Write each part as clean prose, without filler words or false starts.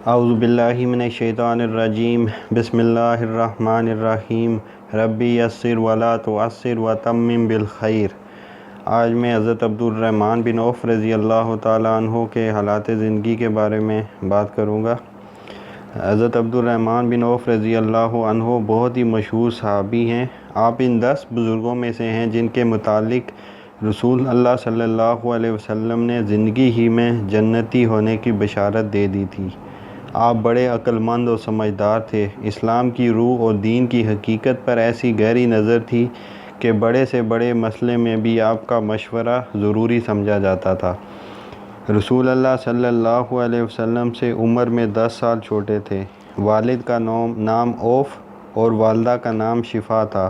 اعوذ باللہ من الشیطان الرجیم بسم اللہ الرحمن الرحیم ربی یسر ولا تعسر وتمم بالخیر۔ آج میں حضرت عبدالرحمن بن عوف رضی اللہ تعالیٰ عنہ کے حالات زندگی کے بارے میں بات کروں گا۔ حضرت عبدالرحمن بن عوف رضی اللہ عنہ بہت ہی مشہور صحابی ہیں۔ آپ ان 10 بزرگوں میں سے ہیں جن کے متعلق رسول اللہ صلی اللہ علیہ وسلم نے زندگی ہی میں جنتی ہونے کی بشارت دے دی تھی۔ آپ بڑے عقل مند اور سمجھدار تھے۔ اسلام کی روح اور دین کی حقیقت پر ایسی گہری نظر تھی کہ بڑے سے بڑے مسئلے میں بھی آپ کا مشورہ ضروری سمجھا جاتا تھا۔ رسول اللہ صلی اللہ علیہ وسلم سے عمر میں 10 سال چھوٹے تھے۔ والد کا نام عوف اور والدہ کا نام شفا تھا۔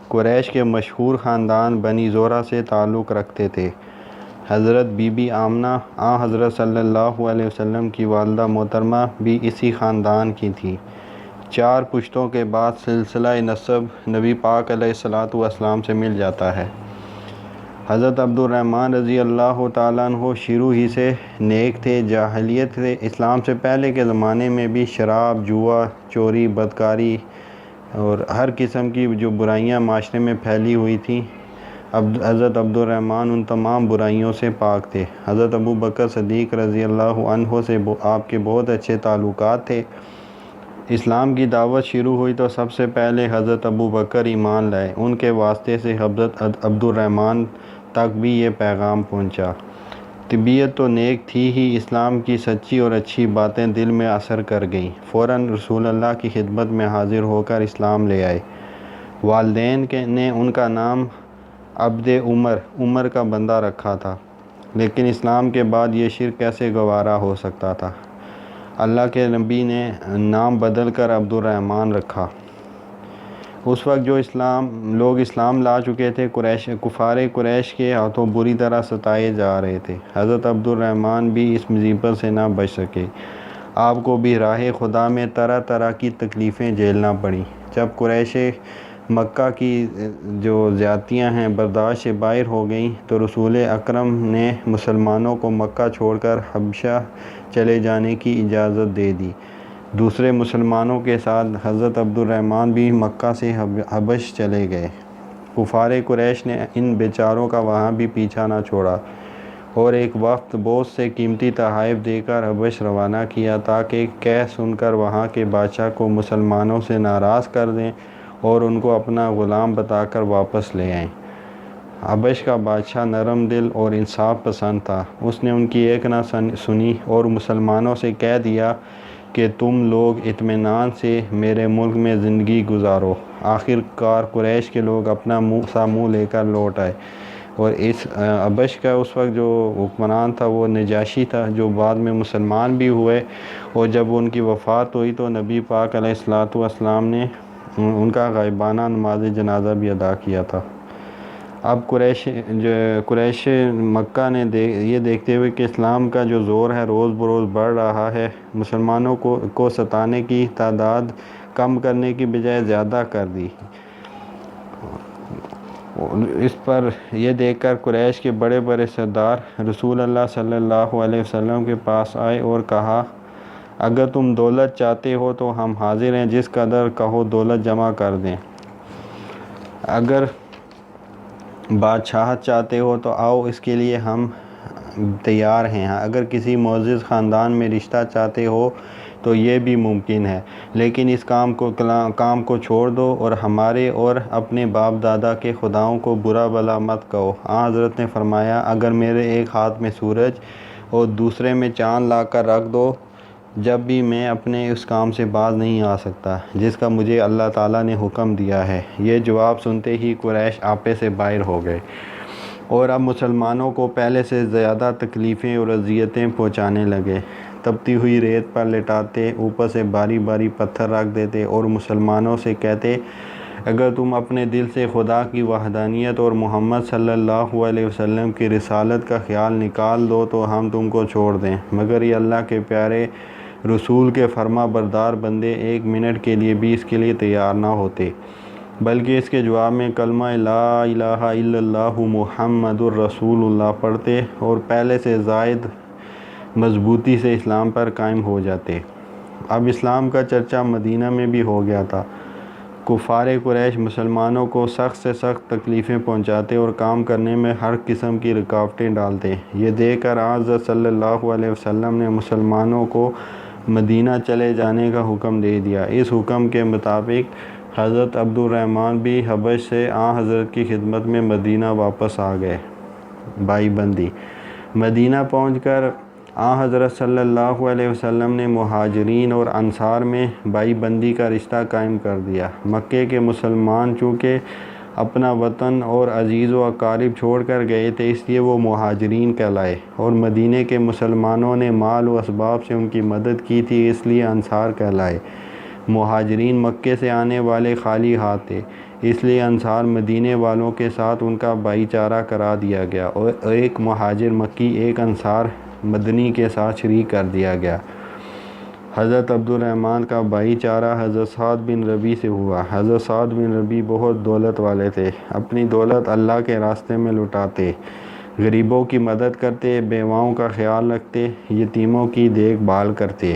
قریش کے مشہور خاندان بنی زہرہ سے تعلق رکھتے تھے۔ حضرت بی بی آمنہ حضرت صلی اللہ علیہ وسلم کی والدہ محترمہ بھی اسی خاندان کی تھی۔ 4 پشتوں کے بعد سلسلہ نسب نبی پاک علیہ الصلوۃ والسلام سے مل جاتا ہے۔ حضرت عبدالرحمن رضی اللہ تعالیٰ عنہ شروع ہی سے نیک تھے۔ جاہلیت سے اسلام سے پہلے کے زمانے میں بھی شراب، جوا، چوری، بدکاری اور ہر قسم کی جو برائیاں معاشرے میں پھیلی ہوئی تھیں، حضرت عبدالرحمن ان تمام برائیوں سے پاک تھے۔ حضرت ابو بکر صدیق رضی اللہ عنہ سے آپ کے بہت اچھے تعلقات تھے۔ اسلام کی دعوت شروع ہوئی تو سب سے پہلے حضرت ابو بکر ایمان لائے۔ ان کے واسطے سے حضرت عبدالرحمن تک بھی یہ پیغام پہنچا۔ طبیعت تو نیک تھی ہی، اسلام کی سچی اور اچھی باتیں دل میں اثر کر گئیں۔ فوراً رسول اللہ کی خدمت میں حاضر ہو کر اسلام لے آئے۔ والدین نے ان کا نام عبد عمر کا بندہ رکھا تھا، لیکن اسلام کے بعد یہ شرک کیسے گوارا ہو سکتا تھا؟ اللہ کے نبی نے نام بدل کر عبدالرحمن رکھا۔ اس وقت جو لوگ اسلام لا چکے تھے، کفار قریش کے ہاتھوں بری طرح ستائے جا رہے تھے۔ حضرت عبدالرحمن بھی اس مصیبت سے نہ بچ سکے۔ آپ کو بھی راہ خدا میں طرح طرح کی تکلیفیں جھیلنا پڑیں۔ جب قریش مکہ کی جو زیادتیاں ہیں برداشت سے باہر ہو گئیں تو رسول اکرم نے مسلمانوں کو مکہ چھوڑ کر حبشہ چلے جانے کی اجازت دے دی۔ دوسرے مسلمانوں کے ساتھ حضرت عبدالرحمن بھی مکہ سے حبش چلے گئے۔ کفار قریش نے ان بیچاروں کا وہاں بھی پیچھا نہ چھوڑا اور ایک وقت بہت سے قیمتی تحائف دے کر حبش روانہ کیا تاکہ کہہ سن کر وہاں کے بادشاہ کو مسلمانوں سے ناراض کر دیں اور ان کو اپنا غلام بتا کر واپس لے آئیں۔ حبش کا بادشاہ نرم دل اور انصاف پسند تھا۔ اس نے ان کی ایک نہ سنی اور مسلمانوں سے کہہ دیا کہ تم لوگ اطمینان سے میرے ملک میں زندگی گزارو۔ آخر کار قریش کے لوگ اپنا منہ لے کر لوٹ آئے اور اس حبش کا اس وقت جو حکمران تھا وہ نجاشی تھا، جو بعد میں مسلمان بھی ہوئے، اور جب ان کی وفات ہوئی تو نبی پاک علیہ الصلوۃ والسلام نے ان کا غائبانہ نماز جنازہ بھی ادا کیا تھا۔ اب قریش مکہ نے یہ دیکھتے ہوئے کہ اسلام کا جو زور ہے روز بروز بڑھ رہا ہے، مسلمانوں کو ستانے کی تعداد کم کرنے کی بجائے زیادہ کر دی۔ اس پر یہ دیکھ کر قریش کے بڑے بڑے سردار رسول اللہ صلی اللہ علیہ وسلم کے پاس آئے اور کہا، اگر تم دولت چاہتے ہو تو ہم حاضر ہیں، جس قدر کہو دولت جمع کر دیں۔ اگر بادشاہت چاہتے ہو تو آؤ، اس کے لیے ہم تیار ہیں۔ اگر کسی معزز خاندان میں رشتہ چاہتے ہو تو یہ بھی ممکن ہے، لیکن اس کام کو چھوڑ دو اور ہمارے اور اپنے باپ دادا کے خداؤں کو برا بھلا مت کہو۔ حضرت نے فرمایا، اگر میرے ایک ہاتھ میں سورج اور دوسرے میں چاند لا کر رکھ دو، جب بھی میں اپنے اس کام سے باز نہیں آ سکتا جس کا مجھے اللہ تعالیٰ نے حکم دیا ہے۔ یہ جواب سنتے ہی قریش آپے سے باہر ہو گئے اور اب مسلمانوں کو پہلے سے زیادہ تکلیفیں اور اذیتیں پہنچانے لگے۔ تپتی ہوئی ریت پر لٹاتے، اوپر سے باری باری پتھر رکھ دیتے اور مسلمانوں سے کہتے، اگر تم اپنے دل سے خدا کی وحدانیت اور محمد صلی اللہ علیہ وسلم کی رسالت کا خیال نکال دو تو ہم تم کو چھوڑ دیں، مگر یہ اللہ کے پیارے رسول کے فرما بردار بندے ایک منٹ کے لیے بھی اس کے لیے تیار نہ ہوتے، بلکہ اس کے جواب میں کلمہ لا الہ الا اللہ محمد الرسول اللہ پڑھتے اور پہلے سے زائد مضبوطی سے اسلام پر قائم ہو جاتے۔ اب اسلام کا چرچا مدینہ میں بھی ہو گیا تھا۔ کفار قریش مسلمانوں کو سخت سے سخت تکلیفیں پہنچاتے اور کام کرنے میں ہر قسم کی رکاوٹیں ڈالتے۔ یہ دیکھ کر حضرت صلی اللہ علیہ وسلم نے مسلمانوں کو مدینہ چلے جانے کا حکم دے دیا۔ اس حکم کے مطابق حضرت عبد الرحمن بھی حبش سے حضرت کی خدمت میں مدینہ واپس آ گئے۔ بائی بندی۔ مدینہ پہنچ کر حضرت صلی اللہ علیہ وسلم نے مہاجرین اور انصار میں بائی بندی کا رشتہ قائم کر دیا۔ مکے کے مسلمان چونکہ اپنا وطن اور عزیز و اقارب چھوڑ کر گئے تھے، اس لیے وہ مہاجرین کہلائے، اور مدینہ کے مسلمانوں نے مال و اسباب سے ان کی مدد کی تھی، اس لیے انصار کہلائے۔ مہاجرین مکے سے آنے والے خالی ہاتھ تھے، اس لیے انصار مدینے والوں کے ساتھ ان کا بھائی چارہ کرا دیا گیا، اور ایک مہاجر مکی ایک انصار مدنی کے ساتھ شریک کر دیا گیا۔ حضرت عبد الرحمن کا بھائی چارہ حضرت سعد بن ربیع سے ہوا۔ حضرت سعد بن ربیع بہت دولت والے تھے، اپنی دولت اللہ کے راستے میں لٹاتے، غریبوں کی مدد کرتے، بیواؤں کا خیال رکھتے، یتیموں کی دیکھ بھال کرتے۔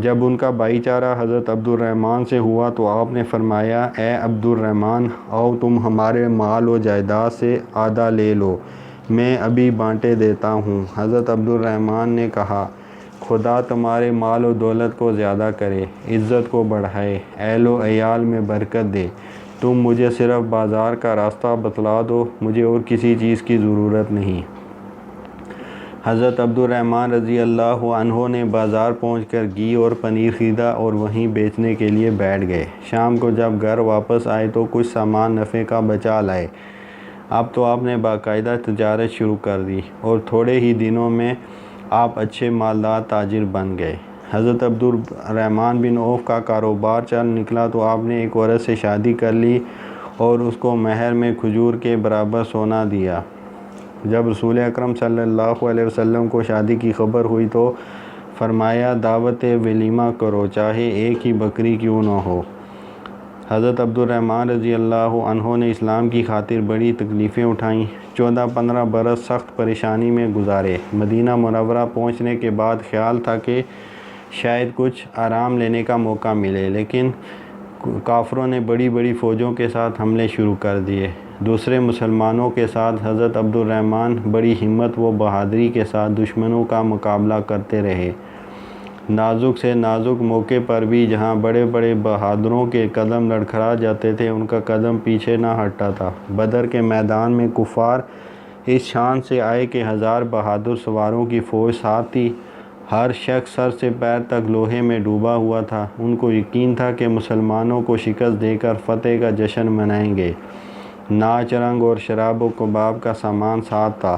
جب ان کا بھائی چارہ حضرت عبد الرحمن سے ہوا تو آپ نے فرمایا، اے عبد الرحمن، آؤ تم ہمارے مال و جائیداد سے آدھا لے لو، میں ابھی بانٹے دیتا ہوں۔ حضرت عبد الرحمن نے کہا، خدا تمہارے مال و دولت کو زیادہ کرے، عزت کو بڑھائے، اہل و عیال میں برکت دے، تم مجھے صرف بازار کا راستہ بتلا دو، مجھے اور کسی چیز کی ضرورت نہیں۔ حضرت عبد الرحمن رضی اللہ عنہ نے بازار پہنچ کر گھی اور پنیر خریدا اور وہیں بیچنے کے لیے بیٹھ گئے۔ شام کو جب گھر واپس آئے تو کچھ سامان نفع کا بچا لائے۔ اب تو آپ نے باقاعدہ تجارت شروع کر دی اور تھوڑے ہی دنوں میں آپ اچھے مالدار تاجر بن گئے۔ حضرت عبد الرحمن بن عوف کا کاروبار چل نکلا تو آپ نے ایک عورت سے شادی کر لی اور اس کو مہر میں کھجور کے برابر سونا دیا۔ جب رسول اکرم صلی اللہ علیہ وسلم کو شادی کی خبر ہوئی تو فرمایا، دعوت ولیمہ کرو، چاہے ایک ہی بکری کیوں نہ ہو۔ حضرت عبد الرحمن رضی اللہ عنہ نے اسلام کی خاطر بڑی تکلیفیں اٹھائیں، 14-15 برس سخت پریشانی میں گزارے۔ مدینہ منورہ پہنچنے کے بعد خیال تھا کہ شاید کچھ آرام لینے کا موقع ملے، لیکن کافروں نے بڑی بڑی فوجوں کے ساتھ حملے شروع کر دیے۔ دوسرے مسلمانوں کے ساتھ حضرت عبد الرحمن بڑی ہمت و بہادری کے ساتھ دشمنوں کا مقابلہ کرتے رہے۔ نازک سے نازک موقع پر بھی جہاں بڑے بڑے بہادروں کے قدم لڑکھڑا جاتے تھے، ان کا قدم پیچھے نہ ہٹتا تھا۔ بدر کے میدان میں کفار اس شان سے آئے کہ 1000 بہادر سواروں کی فوج ساتھ تھی، ہر شخص سر سے پیر تک لوہے میں ڈوبا ہوا تھا۔ ان کو یقین تھا کہ مسلمانوں کو شکست دے کر فتح کا جشن منائیں گے۔ ناچ رنگ اور شراب و کباب کا سامان ساتھ تھا۔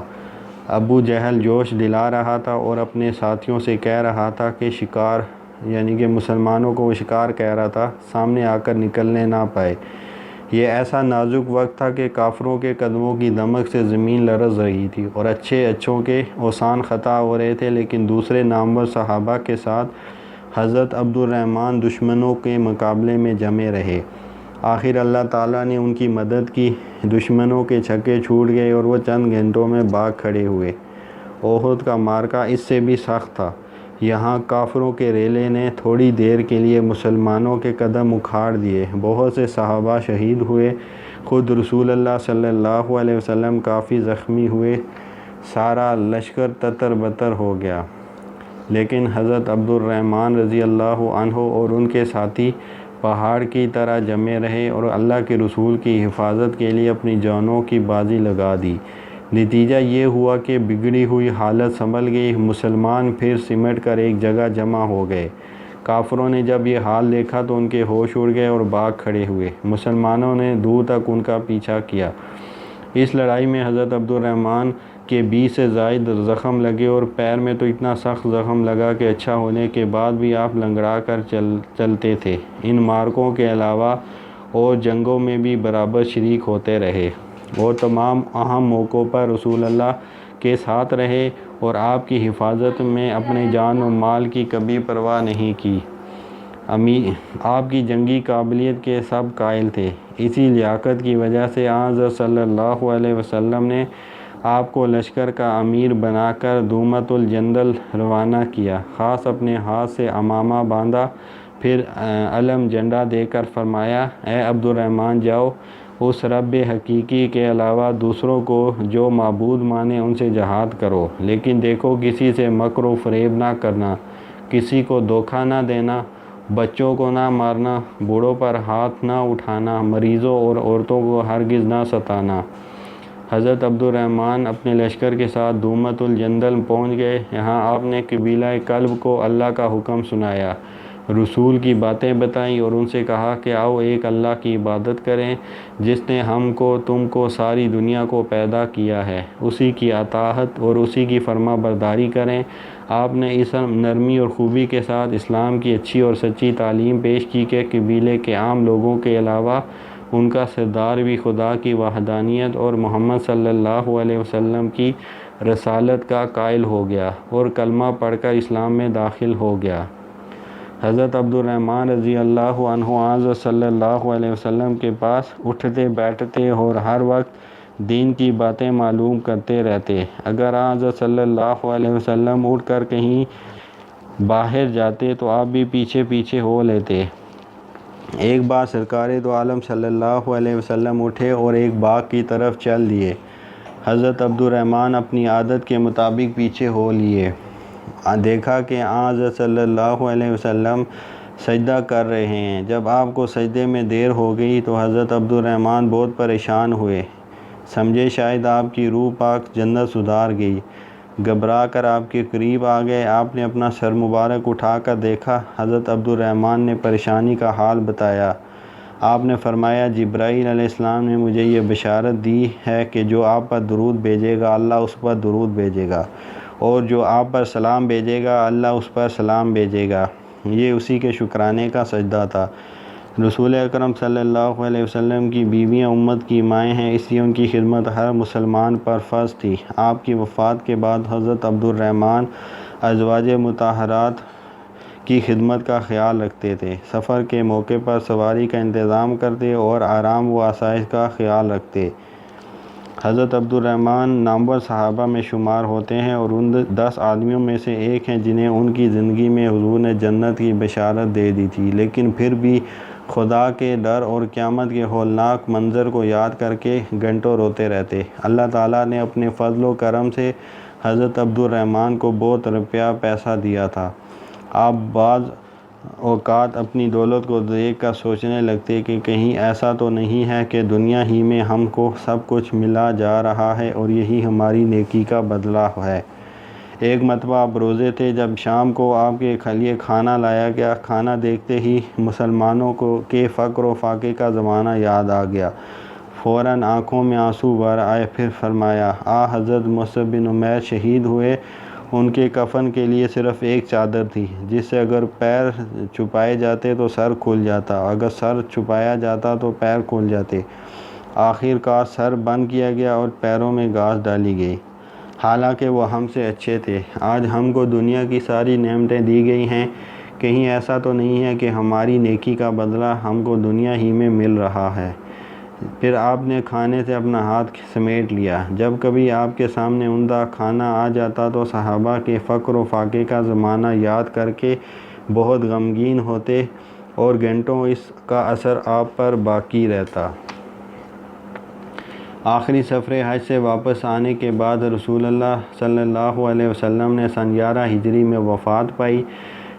ابو جہل جوش دلا رہا تھا اور اپنے ساتھیوں سے کہہ رہا تھا کہ شکار، یعنی کہ مسلمانوں کو وہ شکار کہہ رہا تھا، سامنے آ کر نکلنے نہ پائے۔ یہ ایسا نازک وقت تھا کہ کافروں کے قدموں کی دمک سے زمین لرز رہی تھی اور اچھوں کے اوسان خطا ہو رہے تھے، لیکن دوسرے نامور صحابہ کے ساتھ حضرت عبد الرحمن دشمنوں کے مقابلے میں جمے رہے۔ آخر اللہ تعالیٰ نے ان کی مدد کی، دشمنوں کے چھکے چھوٹ گئے اور وہ چند گھنٹوں میں بھاگ کھڑے ہوئے۔ احد کا معرکہ اس سے بھی سخت تھا۔ یہاں کافروں کے ریلے نے تھوڑی دیر کے لیے مسلمانوں کے قدم اکھاڑ دیے، بہت سے صحابہ شہید ہوئے، خود رسول اللہ صلی اللہ علیہ وسلم کافی زخمی ہوئے، سارا لشکر تتر بتر ہو گیا، لیکن حضرت عبد الرحمن رضی اللہ عنہ اور ان کے ساتھی پہاڑ کی طرح جمے رہے اور اللہ کے رسول کی حفاظت کے لیے اپنی جانوں کی بازی لگا دی۔ نتیجہ یہ ہوا کہ بگڑی ہوئی حالت سنبھل گئی، مسلمان پھر سمٹ کر ایک جگہ جمع ہو گئے۔ کافروں نے جب یہ حال دیکھا تو ان کے ہوش اڑ گئے اور بھاگ کھڑے ہوئے۔ مسلمانوں نے دور تک ان کا پیچھا کیا۔ اس لڑائی میں حضرت عبد الرحمن کے 20 سے زائد زخم لگے اور پیر میں تو اتنا سخت زخم لگا کہ اچھا ہونے کے بعد بھی آپ لنگڑا کر چلتے تھے۔ ان مارکوں کے علاوہ اور جنگوں میں بھی برابر شریک ہوتے رہے اور تمام اہم موقعوں پر رسول اللہ کے ساتھ رہے اور آپ کی حفاظت میں اپنے جان و مال کی کبھی پرواہ نہیں کی۔ آپ کی جنگی قابلیت کے سب قائل تھے۔ اسی لیاقت کی وجہ سے حضرت صلی اللہ علیہ وسلم نے آپ کو لشکر کا امیر بنا کر دومت الجندل روانہ کیا، خاص اپنے ہاتھ سے امامہ باندھا، پھر علم جھنڈا دے کر فرمایا، اے عبد الرحمن جاؤ، اس رب حقیقی کے علاوہ دوسروں کو جو معبود مانے ان سے جہاد کرو، لیکن دیکھو کسی سے مکر و فریب نہ کرنا، کسی کو دھوکہ نہ دینا، بچوں کو نہ مارنا، بوڑھوں پر ہاتھ نہ اٹھانا، مریضوں اور عورتوں کو ہرگز نہ ستانا۔ حضرت عبد الرحمن اپنے لشکر کے ساتھ دومت الجندل پہنچ گئے۔ یہاں آپ نے قبیلہ کلب کو اللہ کا حکم سنایا، رسول کی باتیں بتائیں اور ان سے کہا کہ آؤ ایک اللہ کی عبادت کریں جس نے ہم کو، تم کو، ساری دنیا کو پیدا کیا ہے، اسی کی اطاعت اور اسی کی فرما برداری کریں۔ آپ نے اس نرمی اور خوبی کے ساتھ اسلام کی اچھی اور سچی تعلیم پیش کی کہ قبیلے کے عام لوگوں کے علاوہ ان کا سردار بھی خدا کی وحدانیت اور محمد صلی اللہ علیہ وسلم کی رسالت کا قائل ہو گیا اور کلمہ پڑھ کر اسلام میں داخل ہو گیا۔ حضرت عبد الرحمن رضی اللہ عنہ حضرت صلی اللہ علیہ وسلم کے پاس اٹھتے بیٹھتے اور ہر وقت دین کی باتیں معلوم کرتے رہتے۔ اگر حضرت صلی اللہ علیہ وسلم اٹھ کر کہیں باہر جاتے تو آپ بھی پیچھے پیچھے ہو لیتے۔ ایک بار سرکار دو عالم صلی اللہ علیہ وسلم اٹھے اور ایک باغ کی طرف چل دیے۔ حضرت عبد الرحمن اپنی عادت کے مطابق پیچھے ہو لیے۔ دیکھا کہ حضرت صلی اللہ علیہ وسلم سجدہ کر رہے ہیں۔ جب آپ کو سجدے میں دیر ہو گئی تو حضرت عبد الرحمن بہت پریشان ہوئے، سمجھے شاید آپ کی روح پاک جنت سدھار گئی، گھبرا کر آپ کے قریب آ گئے۔ آپ نے اپنا سر مبارک اٹھا کر دیکھا، حضرت عبد الرحمن نے پریشانی کا حال بتایا۔ آپ نے فرمایا، جبرائیل علیہ السلام نے مجھے یہ بشارت دی ہے کہ جو آپ پر درود بھیجے گا اللہ اس پر درود بھیجے گا، اور جو آپ پر سلام بھیجے گا اللہ اس پر سلام بھیجے گا۔ یہ اسی کے شکرانے کا سجدہ تھا۔ رسول اکرم صلی اللہ علیہ وسلم کی بیویاں امت کی مائیں ہیں، اس لیے ان کی خدمت ہر مسلمان پر فرض تھی۔ آپ کی وفات کے بعد حضرت عبد الرحمن ازواج مطہرات کی خدمت کا خیال رکھتے تھے، سفر کے موقع پر سواری کا انتظام کرتے اور آرام و آسائش کا خیال رکھتے۔ حضرت عبد الرحمن نامور صحابہ میں شمار ہوتے ہیں اور ان 10 آدمیوں میں سے ایک ہیں جنہیں ان کی زندگی میں حضور نے جنت کی بشارت دے دی تھی، لیکن پھر بھی خدا کے ڈر اور قیامت کے ہولناک منظر کو یاد کر کے گھنٹوں روتے رہتے۔ اللہ تعالیٰ نے اپنے فضل و کرم سے حضرت عبد الرحمن کو بہت روپیہ پیسہ دیا تھا۔ آپ بعض اوقات اپنی دولت کو دیکھ کر سوچنے لگتے کہ کہیں ایسا تو نہیں ہے کہ دنیا ہی میں ہم کو سب کچھ ملا جا رہا ہے اور یہی ہماری نیکی کا بدلہ ہے۔ ایک مرتبہ آپ روزے تھے، جب شام کو آپ کے لیے کھانا لایا گیا، کھانا دیکھتے ہی مسلمانوں کے فقر و فاقے کا زمانہ یاد آ گیا، فوراً آنکھوں میں آنسو بھر آئے۔ پھر فرمایا، حضرت مصعب بن عمیر شہید ہوئے، ان کے کفن کے لیے صرف ایک چادر تھی جس سے اگر پیر چھپائے جاتے تو سر کھل جاتا، اگر سر چھپایا جاتا تو پیر کھل جاتے۔ آخر کار سر بند کیا گیا اور پیروں میں گھاس ڈالی گئی، حالانکہ وہ ہم سے اچھے تھے۔ آج ہم کو دنیا کی ساری نعمتیں دی گئی ہیں، کہیں ایسا تو نہیں ہے کہ ہماری نیکی کا بدلہ ہم کو دنیا ہی میں مل رہا ہے۔ پھر آپ نے کھانے سے اپنا ہاتھ سمیٹ لیا۔ جب کبھی آپ کے سامنے عمدہ کھانا آ جاتا تو صحابہ کے فقر و فاقے کا زمانہ یاد کر کے بہت غمگین ہوتے اور گھنٹوں اس کا اثر آپ پر باقی رہتا۔ آخری سفر حج سے واپس آنے کے بعد رسول اللہ صلی اللہ علیہ وسلم نے سن 11 ہجری میں وفات پائی۔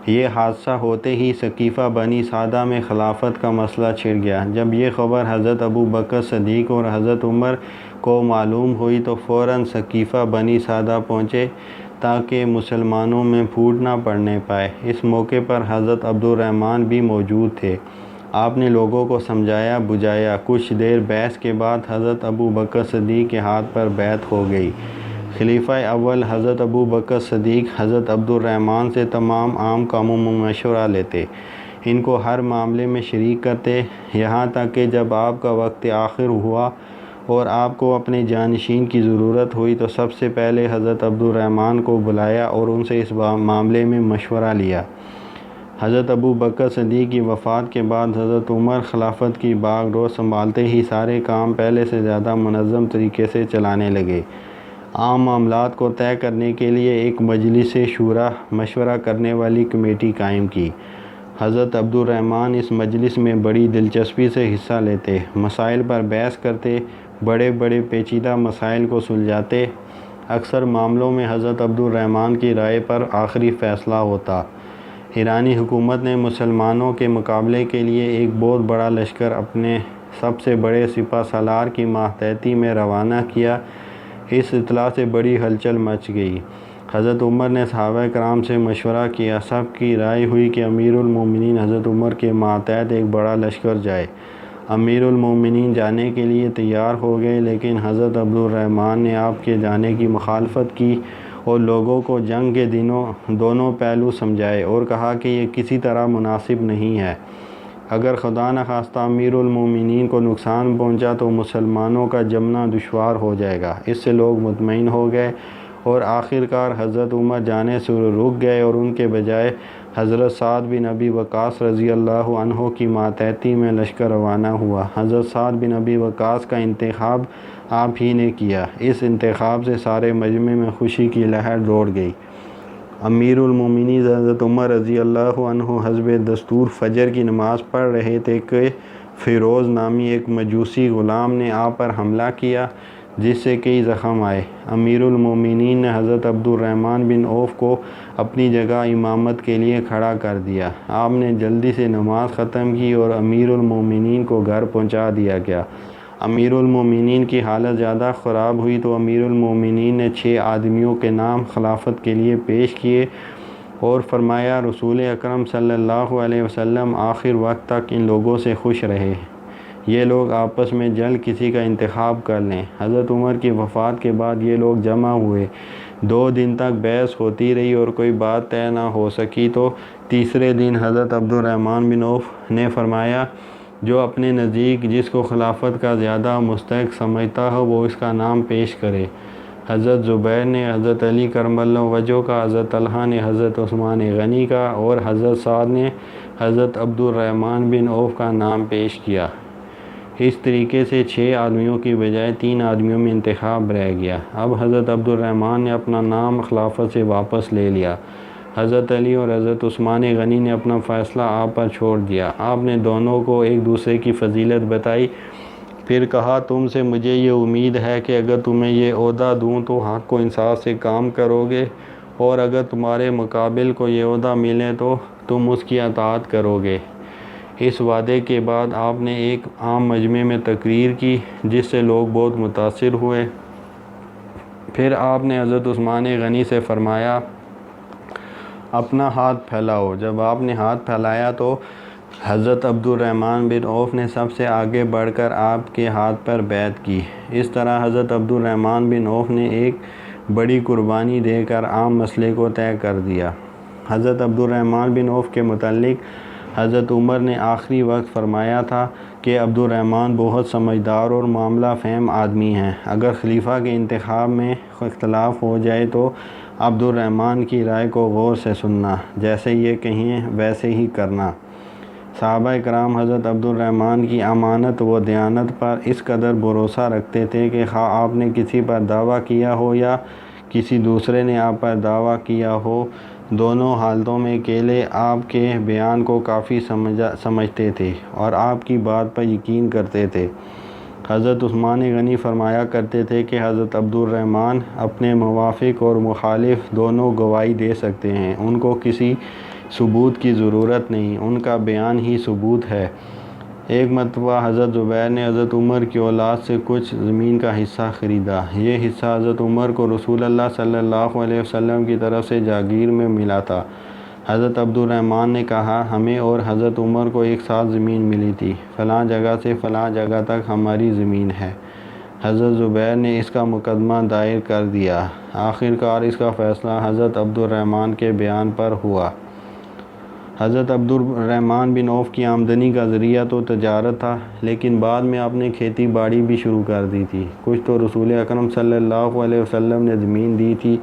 یہ حادثہ ہوتے ہی ثقیفہ بنی سعدہ میں خلافت کا مسئلہ چھڑ گیا۔ جب یہ خبر حضرت ابو بکر صدیق اور حضرت عمر کو معلوم ہوئی تو فوراً ثقیفہ بنی سعدہ پہنچے تاکہ مسلمانوں میں پھوٹ نہ پڑنے پائے۔ اس موقع پر حضرت عبد الرحمن بھی موجود تھے۔ آپ نے لوگوں کو سمجھایا بجھایا۔ کچھ دیر بحث کے بعد حضرت ابو بکر صدیق کے ہاتھ پر بیعت ہو گئی۔ خلیفہ اول حضرت ابو بکر صدیق حضرت عبد الرحمن سے تمام عام کاموں میں مشورہ لیتے، ان کو ہر معاملے میں شریک کرتے، یہاں تک کہ جب آپ کا وقت آخر ہوا اور آپ کو اپنے جانشین کی ضرورت ہوئی تو سب سے پہلے حضرت عبد الرحمن کو بلایا اور ان سے اس معاملے میں مشورہ لیا۔ حضرت ابو بکر صدیق کی وفات کے بعد حضرت عمر خلافت کی باغ ڈور سنبھالتے ہی سارے کام پہلے سے زیادہ منظم طریقے سے چلانے لگے۔ عام معاملات کو طے کرنے کے لیے ایک مجلس شورا مشورہ کرنے والی کمیٹی قائم کی۔ حضرت عبد الرحمن اس مجلس میں بڑی دلچسپی سے حصہ لیتے، مسائل پر بحث کرتے، بڑے بڑے پیچیدہ مسائل کو سلجھاتے۔ اکثر معاملوں میں حضرت عبد الرحمن کی رائے پر آخری فیصلہ ہوتا۔ ایرانی حکومت نے مسلمانوں کے مقابلے کے لیے ایک بہت بڑا لشکر اپنے سب سے بڑے سپہ سالار کی ماتحتی میں روانہ کیا۔ اس اطلاع سے بڑی ہلچل مچ گئی۔ حضرت عمر نے صحابہ کرام سے مشورہ کیا۔ سب کی رائے ہوئی کہ امیر المومنین حضرت عمر کے ماتحت ایک بڑا لشکر جائے۔ امیر المومنین جانے کے لیے تیار ہو گئے، لیکن حضرت عبد الرحمن نے آپ کے جانے کی مخالفت کی اور لوگوں کو جنگ کے دونوں پہلو سمجھائے اور کہا کہ یہ کسی طرح مناسب نہیں ہے۔ اگر خدا نخواستہ امیر المومنین کو نقصان پہنچا تو مسلمانوں کا جمنا دشوار ہو جائے گا۔ اس سے لوگ مطمئن ہو گئے اور آخرکار حضرت عمر جانے سے رک گئے اور ان کے بجائے حضرت سعد بن ابی وقاص رضی اللہ عنہ کی ماتحتی میں لشکر روانہ ہوا۔ حضرت سعد بن ابی وقاص کا انتخاب آپ ہی نے کیا۔ اس انتخاب سے سارے مجمع میں خوشی کی لہر دوڑ گئی۔ امیر المومنین حضرت عمر رضی اللہ عنہ حسب دستور فجر کی نماز پڑھ رہے تھے کہ فیروز نامی ایک مجوسی غلام نے آپ پر حملہ کیا، جس سے کئی زخم آئے۔ امیر المومنین نے حضرت عبد الرحمن بن عوف کو اپنی جگہ امامت کے لیے کھڑا کر دیا۔ آپ نے جلدی سے نماز ختم کی اور امیر المومنین کو گھر پہنچا دیا گیا۔ امیر المومنین کی حالت زیادہ خراب ہوئی تو امیر المومنین نے 6 آدمیوں کے نام خلافت کے لیے پیش کیے اور فرمایا، رسول اکرم صلی اللہ علیہ وسلم آخر وقت تک ان لوگوں سے خوش رہے۔ یہ لوگ آپس میں جلد کسی کا انتخاب کر لیں۔ حضرت عمر کی وفات کے بعد یہ لوگ جمع ہوئے۔ 2 دن تک بحث ہوتی رہی اور کوئی بات طے نہ ہو سکی تو تیسرے دن حضرت عبد الرحمن بن عوف نے فرمایا، جو اپنے نزدیک جس کو خلافت کا زیادہ مستحق سمجھتا ہو وہ اس کا نام پیش کرے۔ حضرت زبیر نے حضرت علی کرم اللہ وجہہ کا، حضرت طلحہ نے حضرت عثمان غنی کا اور حضرت سعد نے حضرت عبد الرحمن بن عوف کا نام پیش کیا۔ اس طریقے سے 6 آدمیوں کی بجائے 3 آدمیوں میں انتخاب رہ گیا۔ اب حضرت عبد الرحمن نے اپنا نام خلافت سے واپس لے لیا۔ حضرت علی اور حضرت عثمان غنی نے اپنا فیصلہ آپ پر چھوڑ دیا۔ آپ نے دونوں کو ایک دوسرے کی فضیلت بتائی، پھر کہا، تم سے مجھے یہ امید ہے کہ اگر تمہیں یہ عہدہ دوں تو حق و انصاف سے کام کرو گے، اور اگر تمہارے مقابل کو یہ عہدہ ملے تو تم اس کی اطاعت کرو گے۔ اس وعدے کے بعد آپ نے ایک عام مجمع میں تقریر کی جس سے لوگ بہت متاثر ہوئے۔ پھر آپ نے حضرت عثمان غنی سے فرمایا، اپنا ہاتھ پھیلاؤ۔ جب آپ نے ہاتھ پھیلایا تو حضرت عبد الرحمن بن عوف نے سب سے آگے بڑھ کر آپ کے ہاتھ پر بیعت کی۔ اس طرح حضرت عبد الرحمن بن عوف نے ایک بڑی قربانی دے کر عام مسئلے کو طے کر دیا۔ حضرت عبد الرحمن بن عوف کے متعلق حضرت عمر نے آخری وقت فرمایا تھا کہ عبد الرحمن بہت سمجھدار اور معاملہ فہم آدمی ہیں۔ اگر خلیفہ کے انتخاب میں اختلاف ہو جائے تو عبد الرحمن کی رائے کو غور سے سننا، جیسے یہ کہیں ویسے ہی کرنا۔ صحابہ کرام حضرت عبد الرحمن کی امانت و دیانت پر اس قدر بھروسہ رکھتے تھے کہ خواہ آپ نے کسی پر دعویٰ کیا ہو یا کسی دوسرے نے آپ پر دعویٰ کیا ہو، دونوں حالتوں میں اکیلے آپ کے بیان کو کافی سمجھتے تھے اور آپ کی بات پر یقین کرتے تھے۔ حضرت عثمان غنی فرمایا کرتے تھے کہ حضرت عبد الرحمن اپنے موافق اور مخالف دونوں گواہی دے سکتے ہیں، ان کو کسی ثبوت کی ضرورت نہیں، ان کا بیان ہی ثبوت ہے۔ ایک مرتبہ حضرت زبیر نے حضرت عمر کی اولاد سے کچھ زمین کا حصہ خریدا۔ یہ حصہ حضرت عمر کو رسول اللہ صلی اللہ علیہ وسلم کی طرف سے جاگیر میں ملا تھا۔ حضرت عبد الرحمن نے کہا، ہمیں اور حضرت عمر کو ایک ساتھ زمین ملی تھی، فلاں جگہ سے فلاں جگہ تک ہماری زمین ہے۔ حضرت زبیر نے اس کا مقدمہ دائر کر دیا۔ آخرکار اس کا فیصلہ حضرت عبد الرحمن کے بیان پر ہوا۔ حضرت عبد الرحمن بن عوف کی آمدنی کا ذریعہ تو تجارت تھا، لیکن بعد میں آپ نے کھیتی باڑی بھی شروع کر دی تھی۔ کچھ تو رسول اکرم صلی اللہ علیہ وسلم نے زمین دی تھی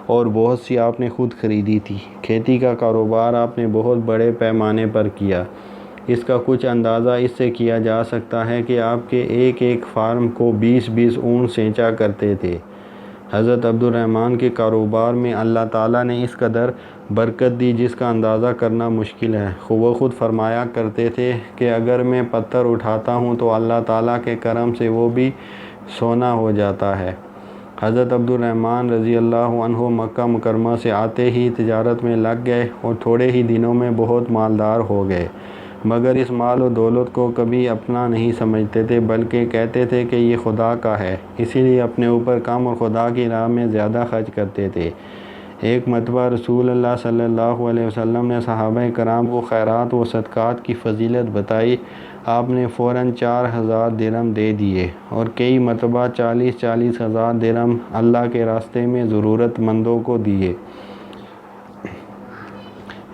اور بہت سی آپ نے خود خریدی تھی۔ کھیتی کا کاروبار آپ نے بہت بڑے پیمانے پر کیا۔ اس کا کچھ اندازہ اس سے کیا جا سکتا ہے کہ آپ کے ایک ایک فارم کو 20 اونٹ سینچا کرتے تھے۔ حضرت عبد الرحمن کے کاروبار میں اللہ تعالیٰ نے اس قدر برکت دی جس کا اندازہ کرنا مشکل ہے۔ وہ خود فرمایا کرتے تھے کہ اگر میں پتھر اٹھاتا ہوں تو اللہ تعالیٰ کے کرم سے وہ بھی سونا ہو جاتا ہے۔ حضرت عبد الرحمن رضی اللہ عنہ مکہ مکرمہ سے آتے ہی تجارت میں لگ گئے اور تھوڑے ہی دنوں میں بہت مالدار ہو گئے، مگر اس مال و دولت کو کبھی اپنا نہیں سمجھتے تھے، بلکہ کہتے تھے کہ یہ خدا کا ہے، اسی لیے اپنے اوپر کم اور خدا کی راہ میں زیادہ خرچ کرتے تھے۔ ایک مرتبہ رسول اللہ صلی اللہ علیہ وسلم نے صحابہ کرام کو خیرات و صدقات کی فضیلت بتائی۔ آپ نے فوراً 4,000 درہم دے دیے اور کئی مرتبہ 40,000 درہم اللہ کے راستے میں ضرورت مندوں کو دیے۔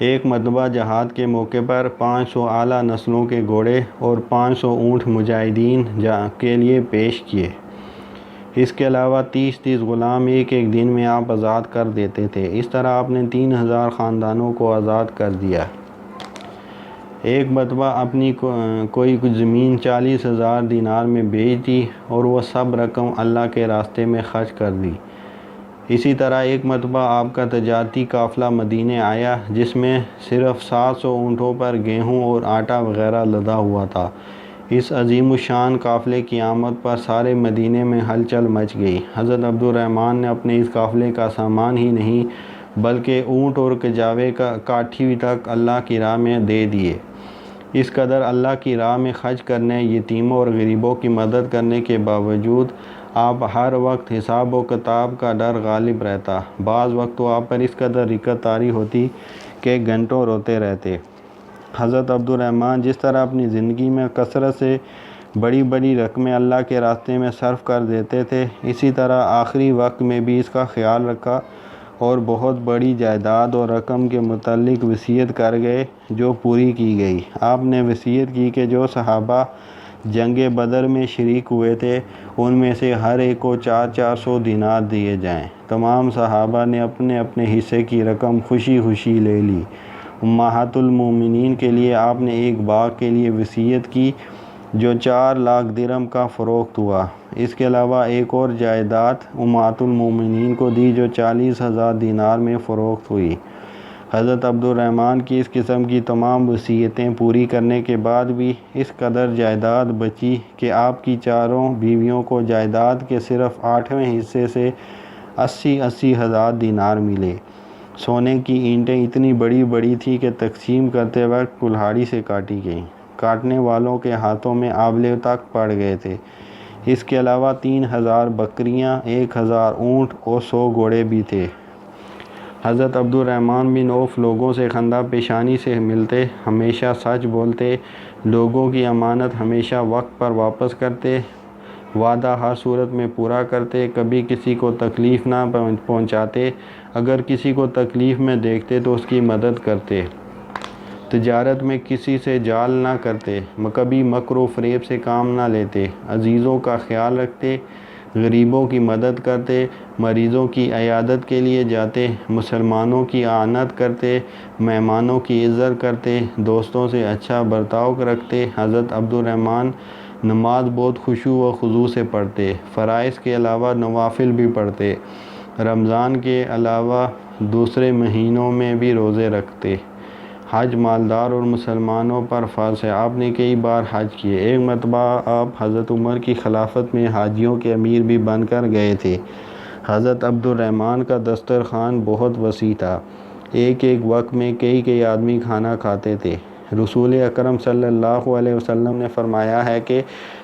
ایک مرتبہ جہاد کے موقع پر 500 اعلیٰ نسلوں کے گھوڑے اور 500 اونٹ مجاہدین کے لیے پیش کیے۔ اس کے علاوہ 30 غلام ایک دن میں آپ آزاد کر دیتے تھے۔ اس طرح آپ نے 3,000 خاندانوں کو آزاد کر دیا۔ ایک مرتبہ اپنی کوئی زمین 40,000 دینار میں بیچ دی اور وہ سب رقم اللہ کے راستے میں خرچ کر دی۔ اسی طرح ایک مرتبہ آپ کا تجارتی قافلہ مدینے آیا جس میں صرف 700 اونٹوں پر گیہوں اور آٹا وغیرہ لدا ہوا تھا۔ اس عظیم الشان قافلے کی آمد پر سارے مدینے میں ہلچل مچ گئی۔ حضرت عبد الرحمن نے اپنے اس قافلے کا سامان ہی نہیں بلکہ اونٹ اور کجاوے کاٹھی تک اللہ کی راہ میں دے دیے۔ اس قدر اللہ کی راہ میں خرچ کرنے، یتیموں اور غریبوں کی مدد کرنے کے باوجود آپ ہر وقت حساب و کتاب کا ڈر غالب رہتا۔ بعض وقت تو آپ پر اس قدر رکت طاری ہوتی کہ گھنٹوں روتے رہتے۔ حضرت عبد الرحمن جس طرح اپنی زندگی میں کثرت سے بڑی بڑی رقمیں اللہ کے راستے میں صرف کر دیتے تھے، اسی طرح آخری وقت میں بھی اس کا خیال رکھا اور بہت بڑی جائیداد اور رقم کے متعلق وصیت کر گئے جو پوری کی گئی۔ آپ نے وصیت کی کہ جو صحابہ جنگ بدر میں شریک ہوئے تھے ان میں سے ہر ایک کو 400 دینار دیے جائیں۔ تمام صحابہ نے اپنے اپنے حصے کی رقم خوشی خوشی لے لی۔ امہات المومنین کے لیے آپ نے ایک باغ کے لیے وصیت کی جو 4 لاکھ درہم کا فروخت ہوا۔ اس کے علاوہ ایک اور جائیداد امہات المومنین کو دی جو 40,000 دینار میں فروخت ہوئی۔ حضرت عبد الرحمن کی اس قسم کی تمام وصیتیں پوری کرنے کے بعد بھی اس قدر جائیداد بچی کہ آپ کی چاروں بیویوں کو جائیداد کے صرف 8ویں حصے سے 80 ہزار دینار ملے۔ سونے کی اینٹیں اتنی بڑی بڑی تھیں کہ تقسیم کرتے وقت کلہاڑی سے کاٹی گئیں۔ کاٹنے والوں کے ہاتھوں میں آبلے تک پڑ گئے تھے۔ اس کے علاوہ 3,000 بکریاں، 1,000 اونٹ اور 100 گھوڑے بھی تھے۔ حضرت عبد الرحمن بن عوف لوگوں سے خندہ پیشانی سے ملتے، ہمیشہ سچ بولتے، لوگوں کی امانت ہمیشہ وقت پر واپس کرتے، وعدہ ہر صورت میں پورا کرتے، کبھی کسی کو تکلیف نہ پہنچاتے، اگر کسی کو تکلیف میں دیکھتے تو اس کی مدد کرتے، تجارت میں کسی سے جال نہ کرتے، کبھی مکر و فریب سے کام نہ لیتے، عزیزوں کا خیال رکھتے، غریبوں کی مدد کرتے، مریضوں کی عیادت کے لیے جاتے، مسلمانوں کی اعانت کرتے، مہمانوں کی عزت کرتے، دوستوں سے اچھا برتاؤ رکھتے۔ حضرت عبد الرحمن نماز بہت خشوع و خضوع سے پڑھتے، فرائض کے علاوہ نوافل بھی پڑھتے، رمضان کے علاوہ دوسرے مہینوں میں بھی روزے رکھتے۔ حج مالدار اور مسلمانوں پر فرض ہے۔ آپ نے کئی بار حج کیے۔ ایک مرتبہ آپ حضرت عمر کی خلافت میں حاجیوں کے امیر بھی بن کر گئے تھے۔ حضرت عبد الرحمن کا دسترخوان بہت وسیع تھا، ایک وقت میں کئی آدمی کھانا کھاتے تھے۔ رسول اکرم صلی اللہ علیہ وسلم نے فرمایا ہے کہ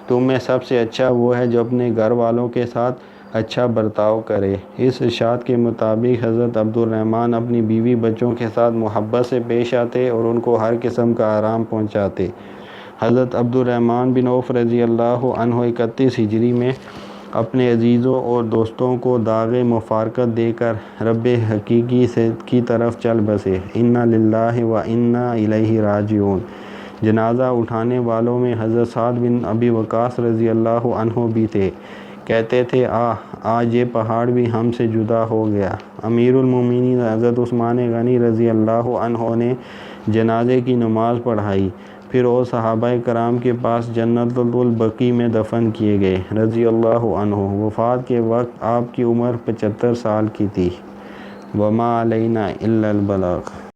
تم میں سب سے اچھا وہ ہے جو اپنے گھر والوں کے ساتھ اچھا برتاؤ کرے۔ اس ارشاد کے مطابق حضرت عبد الرحمن اپنی بیوی بچوں کے ساتھ محبت سے پیش آتے اور ان کو ہر قسم کا آرام پہنچاتے۔ حضرت عبد الرحمن بن عوف رضی اللہ عنہ 31 ہجری میں اپنے عزیزوں اور دوستوں کو داغ مفارقت دے کر رب حقیقی کی طرف چل بسے۔ انا للہ و انا الیہ راجعون۔ جنازہ اٹھانے والوں میں حضرت سعد بن ابی وقاص رضی اللہ عنہ بھی تھے۔ کہتے تھے آج یہ پہاڑ بھی ہم سے جدا ہو گیا۔ امیر المومنین حضرت عثمان غنی رضی اللہ عنہ نے جنازے کی نماز پڑھائی۔ پھر وہ صحابہ کرام کے پاس جنت البقیع میں دفن کیے گئے رضی اللہ عنہ۔ وفات کے وقت آپ کی عمر 75 سال کی تھی۔ وما علینا الا البلاغ۔